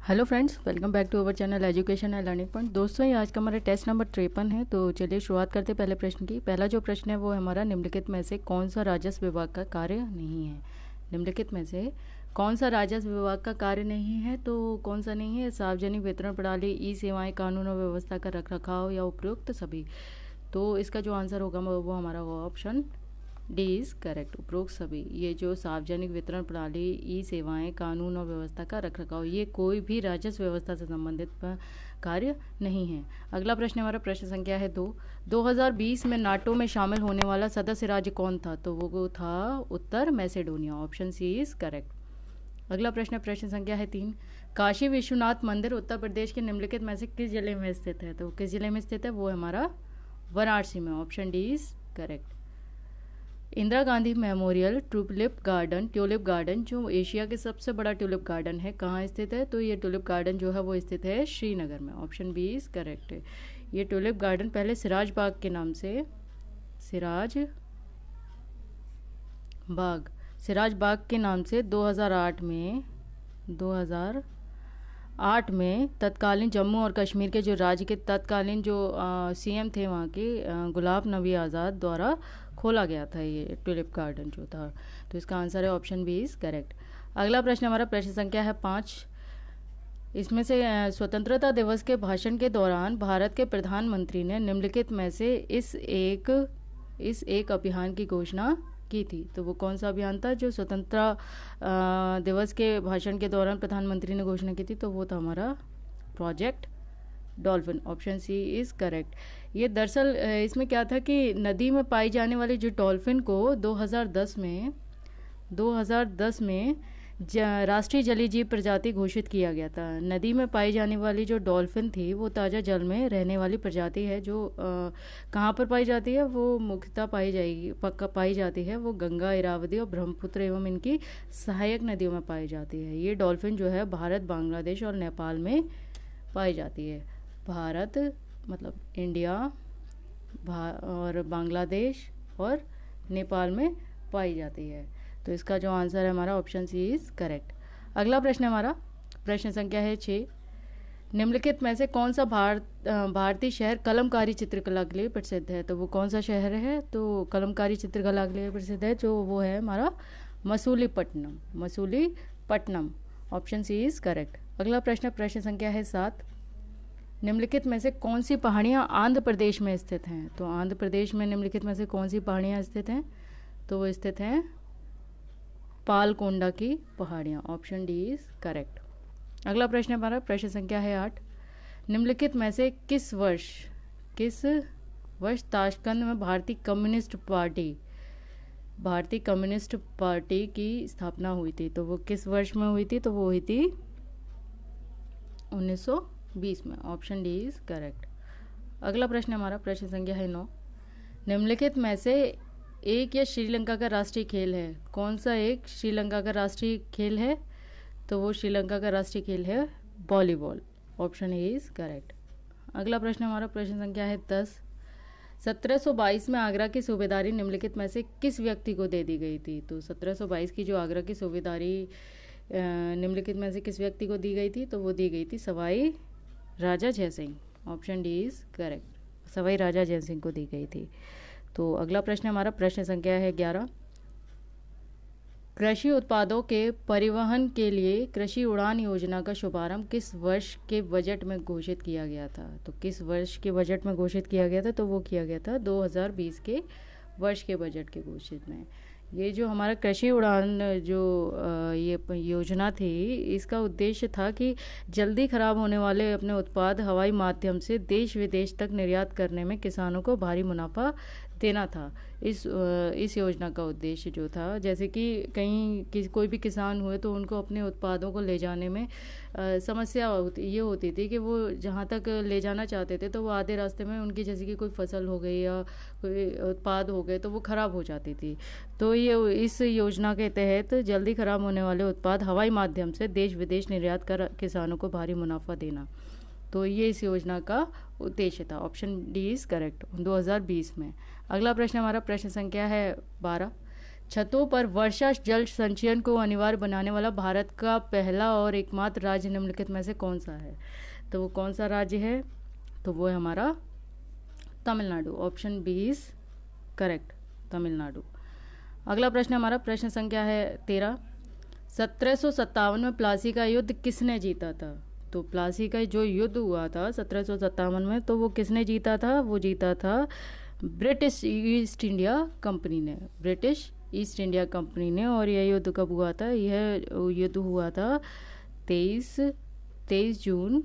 Hello friends, welcome back to our channel education and learning point. दोस्तों, ये आज का हमारा टेस्ट नंबर 53 है। तो चलिए शुरुआत करते हैं पहले प्रश्न की। पहला जो प्रश्न है वो है हमारा, निम्नलिखित में से कौन सा राजस्व विभाग का कार्य नहीं है। निम्नलिखित में से कौन सा राजस्व विभाग का कार्य नहीं है, तो कौन सा नहीं है? सार्वजनिक वितरण प्रणाली, ई सेवाएं, कानून और व्यवस्था का रख रखाव या उपयुक्त सभी। तो इसका जो आंसर होगा वो हमारा होगा ऑप्शन डी इज़ करेक्ट, उपरोक्त सभी। ये जो सार्वजनिक वितरण प्रणाली, ई सेवाएं, कानून और व्यवस्था का रखरखाव, ये कोई भी राजस्व व्यवस्था से संबंधित कार्य नहीं है। अगला प्रश्न हमारा प्रश्न संख्या है 2। 2020 में नाटो में शामिल होने वाला सदस्य राज्य कौन था? तो वो था उत्तर Macedonia. Option C is correct. अगला प्रश्न संख्या है 3। काशी विश्वनाथ मंदिर उत्तर प्रदेश के निम्नलिखित में से किस जिले में स्थित है? तो किस जिले में स्थित है? वो है हमारा वाराणसी में। Option D is correct. Indira Gandhi memorial tulip garden जो एशिया के सबसे बड़ा ट्यूलिप गार्डन है, कहाँ स्थित है? तो ये ट्यूलिप गार्डन जो है वो स्थित है श्रीनगर में। ऑप्शन बी इज करेक्ट है। ये ट्यूलिप गार्डन पहले सिराज बाग के नाम से सिराज बाग के नाम से 2008 में तत्कालीन जम्मू और कश्मीर के जो राज्य के तत्कालीन जो सीएम थे वहाँ के गुलाब नबी आज़ाद द्वारा खोला गया था ये ट्यूलिप गार्डन जो था। तो इसका आंसर है ऑप्शन बी इज करेक्ट। अगला प्रश्न हमारा प्रश्न संख्या है 5। इसमें से स्वतंत्रता दिवस के भाषण के दौरान भारत के प्रधानमंत्री ने निम्नलिखित में से इस एक अभियान की घोषणा की थी। तो वो कौन सा अभियान था जो स्वतंत्रता दिवस के भाषण के दौरान प्रधानमंत्री ने घोषणा की थी? तो वो था हमारा project dolphin. Option C is correct. ये दरअसल इसमें क्या था कि नदी में पाई जाने वाली जो डॉल्फिन को 2010 में राष्ट्रीय जलीय जीव प्रजाति घोषित किया गया था। नदी में पाई जाने वाली जो डॉल्फिन थी वो ताज़ा जल में रहने वाली प्रजाति है जो कहाँ पर पाई जाती है? वो मुख्यतः पाई जाती है वो गंगा, इरावदी और ब्रह्मपुत्र एवं इनकी सहायक नदियों में पाई जाती है। ये डॉल्फिन जो है भारत, बांग्लादेश और नेपाल में पाई जाती है। भारत मतलब इंडिया और बांग्लादेश और नेपाल में पाई जाती है। तो इसका जो आंसर है हमारा ऑप्शन सी इज करेक्ट। अगला प्रश्न हमारा प्रश्न संख्या है 6। निम्नलिखित में से कौन सा भारतीय शहर कलमकारी चित्रकला के लिए प्रसिद्ध है? तो वो कौन सा शहर है? तो कलमकारी चित्रकला के लिए प्रसिद्ध है जो वो है हमारा Masulipatnam. Option C is correct. अगला प्रश्न संख्या है 7। निम्नलिखित में से कौन सी पहाड़ियाँ आंध्र प्रदेश में स्थित हैं? तो आंध्र प्रदेश में निम्नलिखित में से कौन सी पहाड़ियाँ स्थित हैं? तो वो स्थित हैं पालकोंडा की पहाड़ियाँ। Option D is correct. अगला प्रश्न हमारा प्रश्न संख्या है 8। निम्नलिखित में से किस वर्ष ताशकंद में भारतीय कम्युनिस्ट पार्टी की स्थापना हुई थी? तो वो किस वर्ष में हुई थी? तो वो हुई थी 1920 में। Option D is correct. अगला प्रश्न हमारा प्रश्न संख्या है 9। निम्नलिखित में से एक या श्रीलंका का राष्ट्रीय खेल है? कौन सा एक श्रीलंका का राष्ट्रीय खेल है? तो वो श्रीलंका का राष्ट्रीय खेल है volleyball. Option A is correct. अगला प्रश्न हमारा प्रश्न संख्या है 10। 1722 में आगरा की सूबेदारी निम्नलिखित में से किस व्यक्ति को दे दी गई थी? तो 1722 की जो आगरा की सूबेदारी निम्नलिखित में से किस व्यक्ति को दी गई थी? तो वो दी गई थी Sawai Raja Jaisingh. Option D is correct. Sawai Raja Jaisingh को दी गई थी। तो अगला प्रश्न हमारा प्रश्न संख्या है 11। कृषि उत्पादों के परिवहन के लिए कृषि उड़ान योजना का शुभारंभ किस वर्ष के बजट में घोषित किया गया था? तो किस वर्ष के बजट में घोषित किया गया था? तो वो किया गया था 2020 के वर्ष के बजट के घोषित में। ये जो हमारा कृषि उड़ान जो ये योजना थी, इसका उद्देश्य था कि जल्दी खराब होने वाले अपने उत्पाद हवाई माध्यम से देश विदेश तक निर्यात करने में किसानों को भारी मुनाफा देना था। इस योजना का उद्देश्य जो था, जैसे कि कोई भी किसान हुए तो उनको अपने उत्पादों को ले जाने में समस्या ये होती थी कि वो जहाँ तक ले जाना चाहते थे तो वो आधे रास्ते में उनकी जैसे कि कोई फसल हो गई या कोई उत्पाद हो गए तो वो ख़राब हो जाती थी। तो ये इस योजना के तहत जल्दी ख़राब होने वाले उत्पाद हवाई माध्यम से देश विदेश निर्यात कर किसानों को भारी मुनाफा देना, तो ये इस योजना का उद्देश्य था। ऑप्शन डी इज करेक्ट 2020 में। अगला प्रश्न हमारा प्रश्न संख्या है 12। छतों पर वर्षा जल संचयन को अनिवार्य बनाने वाला भारत का पहला और एकमात्र राज्य निम्नलिखित में से कौन सा है? तो वो कौन सा राज्य है? तो वो है हमारा Tamil Nadu. Option B is correct, Tamil Nadu. अगला प्रश्न हमारा प्रश्न संख्या है 13। 1757 में प्लासी का युद्ध किसने जीता था? तो प्लासी का जो युद्ध हुआ था 1757 में, तो वो किसने जीता था? वो जीता था ब्रिटिश ईस्ट इंडिया कंपनी ने, ब्रिटिश ईस्ट इंडिया कंपनी ने। और यह युद्ध कब हुआ था? यह युद्ध हुआ था 23 जून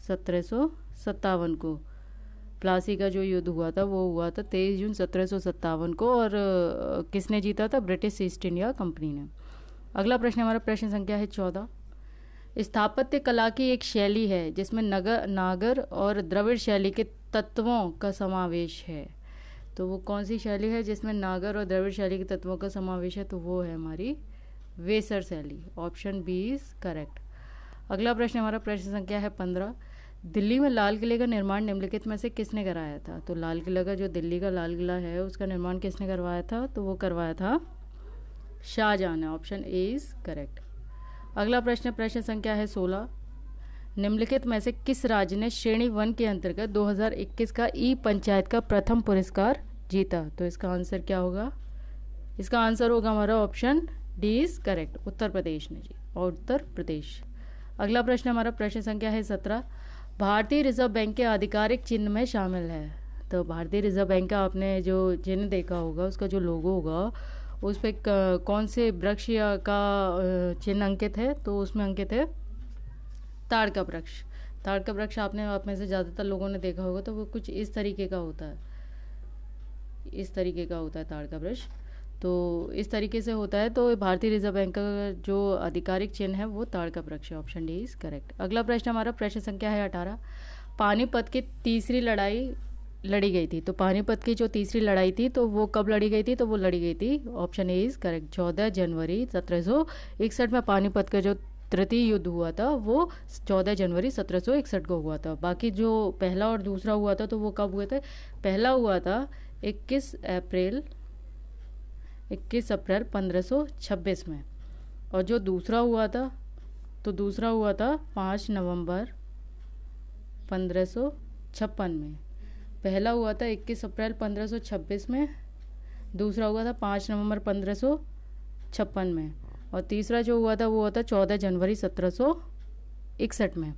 1757 को। प्लासी का जो युद्ध हुआ था वो हुआ था 23 जून 1757 को, और किसने जीता था? ब्रिटिश ईस्ट इंडिया कंपनी ने। अगला प्रश्न हमारा प्रश्न संख्या है 14। स्थापत्य कला की एक शैली है जिसमें नागर और द्रविड़ शैली के तत्वों का समावेश है। तो वो कौन सी शैली है जिसमें नागर और द्रविड़ शैली के तत्वों का समावेश है? तो वो है हमारी वेसर शैली। Option B is correct. अगला प्रश्न हमारा प्रश्न संख्या है 15। दिल्ली में लाल किले का निर्माण निम्नलिखित में से किसने कराया था? तो लाल किला का जो दिल्ली का लाल किला है उसका निर्माण किसने करवाया था? तो वो करवाया था शाहजहां ने। Option A is correct. अगला प्रश्न प्रश्न संख्या है 16। निम्नलिखित में से किस राज्य ने श्रेणी 1 के अंतर्गत 2021 का ई पंचायत का प्रथम पुरस्कार जीता? तो इसका आंसर क्या होगा? इसका आंसर होगा हमारा option D is correct, Uttar Pradesh ने जी, और उत्तर प्रदेश। अगला प्रश्न हमारा प्रश्न संख्या है 17। भारतीय रिजर्व बैंक के आधिकारिक चिन्ह में शामिल है। तो भारतीय रिजर्व बैंक का आपने जो चिन्ह देखा होगा, उसका जो लोगो होगा उस पर कौन से वृक्ष का चिन्ह अंकित है? तो उसमें अंकित है ताड़ का वृक्ष। ताड़ का वृक्ष आपने आप में से ज़्यादातर लोगों ने देखा होगा, तो वो कुछ इस तरीके का होता है, इस तरीके का होता है ताड़ का वृक्ष। तो इस तरीके से होता है। तो भारतीय रिजर्व बैंक का जो आधिकारिक चिन्ह है वो ताड़ का वृक्ष है। Option D is correct. अगला प्रश्न हमारा प्रश्न संख्या है 18। पानीपत की तीसरी लड़ाई लड़ी गई थी। तो पानीपत की जो तीसरी लड़ाई थी तो वो कब लड़ी गई थी? तो वो लड़ी गई थी, ऑप्शन ए इज करेक्ट, 14 जनवरी 1761 में पानीपत का जो तृतीय युद्ध हुआ था वो 14 जनवरी 1761 को हुआ था। बाकी जो पहला और दूसरा हुआ था तो वो कब हुए थे? पहला हुआ था 21 अप्रैल 1526 में, और जो दूसरा हुआ था तो दूसरा हुआ था 5 नवंबर 1556 में। पहला हुआ था 21 अप्रैल 1526 में, दूसरा हुआ था 5 नवंबर 1556 में, और तीसरा जो हुआ था वो हुआ था 14 जनवरी 1761 में।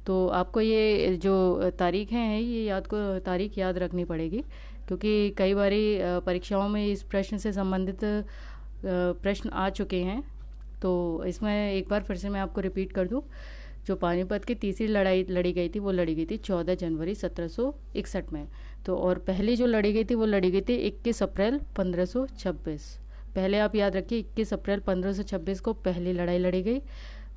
तो आपको ये जो तारीखें हैं ये तारीख याद रखनी पड़ेगी, क्योंकि कई बारी परीक्षाओं में इस प्रश्न से संबंधित प्रश्न आ चुके हैं। तो इसमें एक बार फिर से मैं आपको रिपीट कर दूं, जो पानीपत की तीसरी लड़ाई लड़ी गई थी वो लड़ी गई थी 14 जनवरी 1761 में। तो और पहली जो लड़ी गई थी वो लड़ी गई थी 21 अप्रैल 1526। पहले आप याद रखिए 21 अप्रैल 1526 को पहली लड़ाई लड़ी गई,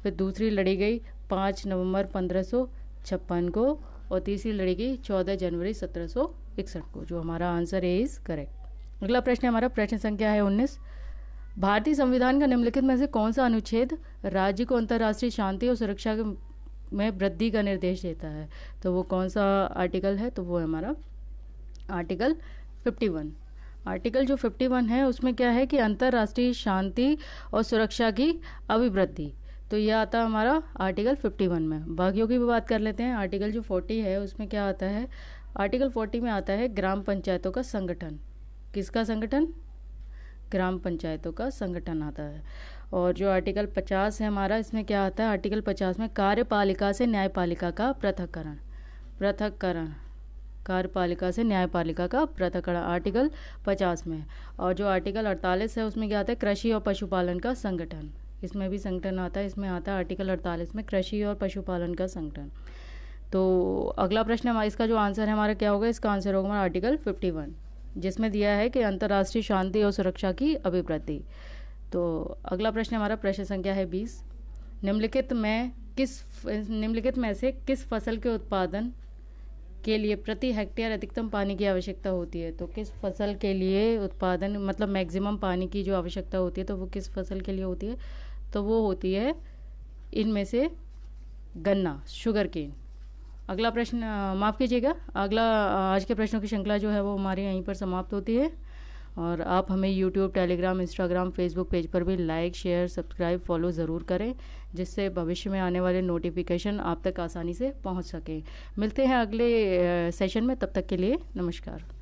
फिर दूसरी लड़ी गई 5 नवंबर 1556 को, और तीसरी लड़ी गई 14 जनवरी 1761 को, जो हमारा आंसर ए इज करेक्ट। अगला प्रश्न हमारा प्रश्न संख्या है 19। भारतीय संविधान का निम्नलिखित में से कौन सा अनुच्छेद राज्य को अंतर्राष्ट्रीय शांति और सुरक्षा में वृद्धि का निर्देश देता है? तो वो कौन सा आर्टिकल है? तो वो है हमारा आर्टिकल 51। आर्टिकल जो 51 है उसमें क्या है कि अंतर्राष्ट्रीय शांति और सुरक्षा की अभिवृद्धि, तो यह आता है हमारा आर्टिकल 51 में। बाकियों की भी बात कर लेते हैं। आर्टिकल जो 40 है उसमें क्या आता है? आर्टिकल 40 में आता है ग्राम पंचायतों का संगठन। किसका संगठन? ग्राम पंचायतों का संगठन आता है। और जो आर्टिकल 50 है हमारा, इसमें क्या आता है? आर्टिकल 50 में कार्यपालिका से न्यायपालिका का पृथक्करण, कार्यपालिका से न्यायपालिका का पृथक्करण, आर्टिकल 50 में। और जो आर्टिकल 48 है उसमें क्या आता है? कृषि और पशुपालन का संगठन, इसमें भी संगठन आता है। इसमें आता है आर्टिकल 48 में कृषि और पशुपालन का संगठन। तो अगला प्रश्न हमारा, इसका जो आंसर है हमारा क्या होगा? इसका आंसर होगा हमारा आर्टिकल 51, जिसमें दिया है कि अंतर्राष्ट्रीय शांति और सुरक्षा की अभिवृद्धि। तो अगला प्रश्न हमारा प्रश्न संख्या है 20। निम्नलिखित में से किस फसल के उत्पादन के लिए प्रति हेक्टेयर अधिकतम पानी की आवश्यकता होती है? तो किस फसल के लिए उत्पादन मतलब मैक्सिमम पानी की जो आवश्यकता होती है तो वो किस फसल के लिए होती है? तो वो होती है इनमें से गन्ना, शुगर केन। अगला प्रश्न माफ़ कीजिएगा, अगला आज के प्रश्नों की श्रृंखला जो है वो हमारी यहीं पर समाप्त होती है। और आप हमें YouTube, Telegram, Instagram, Facebook page पर भी लाइक, शेयर, सब्सक्राइब, फॉलो ज़रूर करें, जिससे भविष्य में आने वाले नोटिफिकेशन आप तक आसानी से पहुंच सके। मिलते हैं अगले सेशन में, तब तक के लिए नमस्कार।